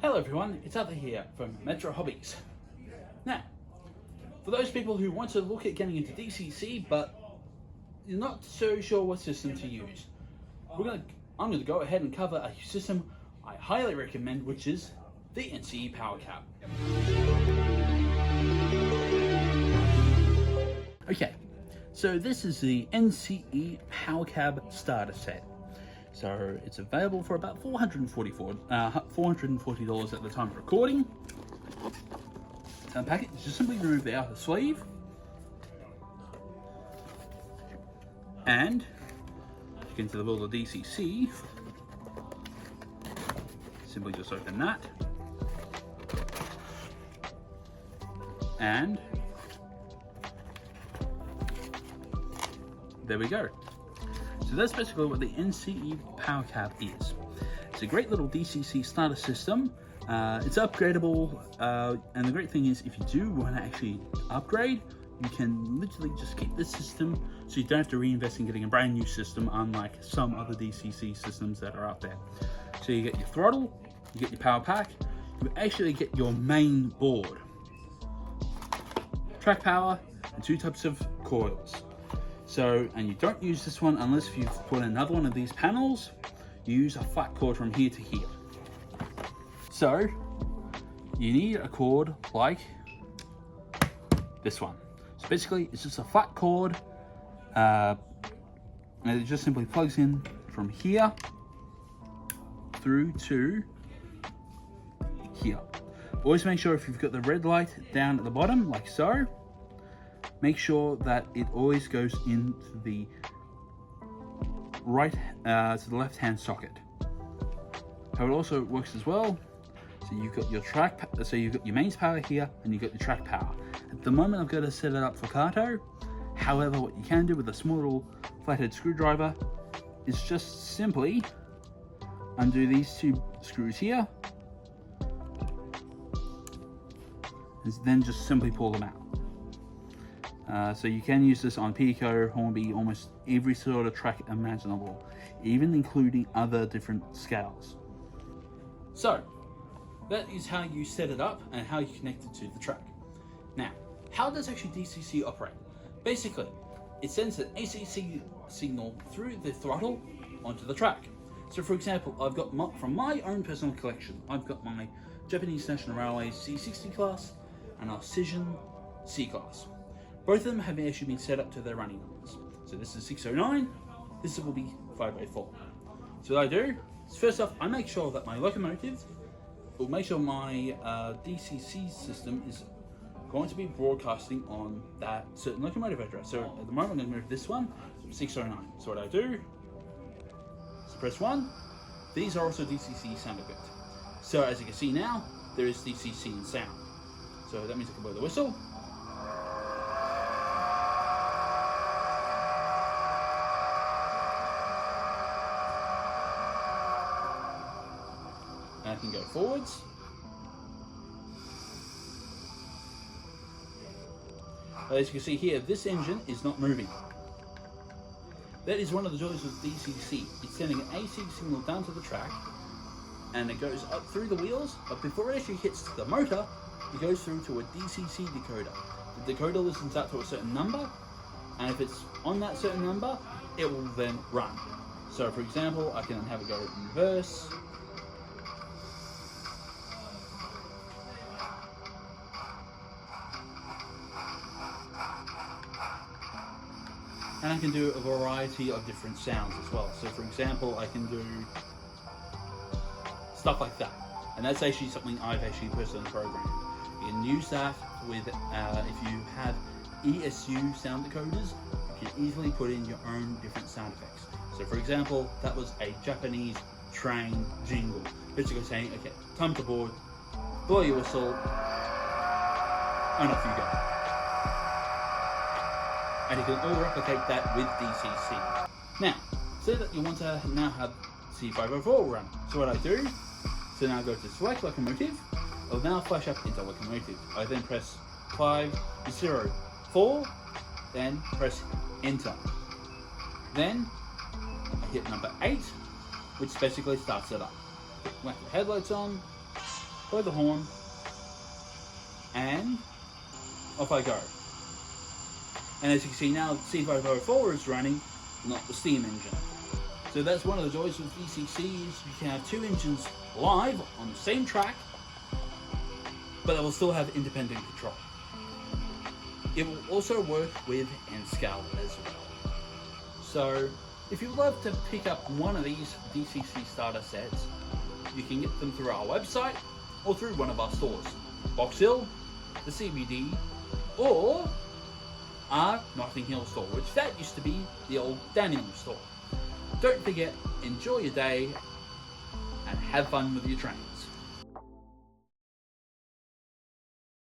Hello everyone, it's Arthur here from Metro Hobbies. Now, for those people who want to look at getting into DCC but you're not so sure what system to use, I'm going to go ahead and cover a system I highly recommend, which is the NCE PowerCab. Okay, so this is the NCE PowerCab starter set. So it's available for about $440 at the time of recording. To unpack it, just simply remove the outer sleeve, and you get into the world of DCC. Simply just open that, and there we go. So that's basically what the NCE PowerCab is. It's a great little DCC starter system. It's upgradable, and the great thing is if you do want to actually upgrade, you can literally just keep this system so you don't have to reinvest in getting a brand new system, unlike some other DCC systems that are out there. So you get your throttle, you get your power pack, you actually get your main board, track power, and 2 types of coils. So, and you don't use this one unless if you've put another one of these panels, you use a flat cord from here to here. So, you need a cord like this one. So basically, it's just a flat cord, and it just simply plugs in from here through to here. Always make sure if you've got the red light down at the bottom, like so, make sure that it always goes into the right, to the left-hand socket. How it also works as well, so you've got your you've got your mains power here, and you've got your track power. At the moment, I've got to set it up for Kato. However, what you can do with a small little flathead screwdriver is just simply undo these 2 screws here, and then just simply pull them out. So you can use this on Pico, Hornby, almost every sort of track imaginable, even including other different scales. So that is how you set it up and how you connect it to the track. Now, how does actually DCC operate? Basically, it sends an AC signal through the throttle onto the track. So for example, I've got from my own personal collection, I've got my Japanese National Railway C60 class and our Cision C class. Both of them have actually been set up to their running numbers. So this is 609, this will be 504. So what I do is, first off, I make sure that my locomotive, or make sure my DCC system is going to be broadcasting on that certain locomotive address. So at the moment I'm going to move this one, 609. So what I do is press 1. These are also DCC sound equipped. So as you can see now, there is DCC in sound. So that means I can blow the whistle. I can go forwards. As you can see here, this engine is not moving. That is one of the joys of DCC. It's sending an AC signal down to the track, and it goes up through the wheels, but before it actually hits the motor, it goes through to a DCC decoder. The decoder listens out to a certain number, and if it's on that certain number, it will then run. So for example, I can have it go in reverse, and I can do a variety of different sounds as well. So for example, I can do stuff like that. And that's actually something I've actually personally programmed. You can use that with, if you have ESU sound decoders, you can easily put in your own different sound effects. So for example, that was a Japanese train jingle. Basically saying, okay, time to board, blow your whistle, and off you go. And you can all replicate that with DCC. Now, say that you want to now have C504 run. So what I do, so now I go to select locomotive, it'll now flash up into locomotive. I then press 504, then press enter. Then I hit number 8, which basically starts it up. Whack the headlights on, blow the horn, and off I go. And as you can see now, C504 is running, not the steam engine. So that's one of the joys with DCCs. You can have two engines live on the same track, but it will still have independent control. It will also work with N-Scale as well. So if you'd love to pick up one of these DCC starter sets, you can get them through our website or through one of our stores, Box Hill, the CBD, or our Notting Hill store, which that used to be the old Dandenong store. Don't forget, enjoy your day and have fun with your train.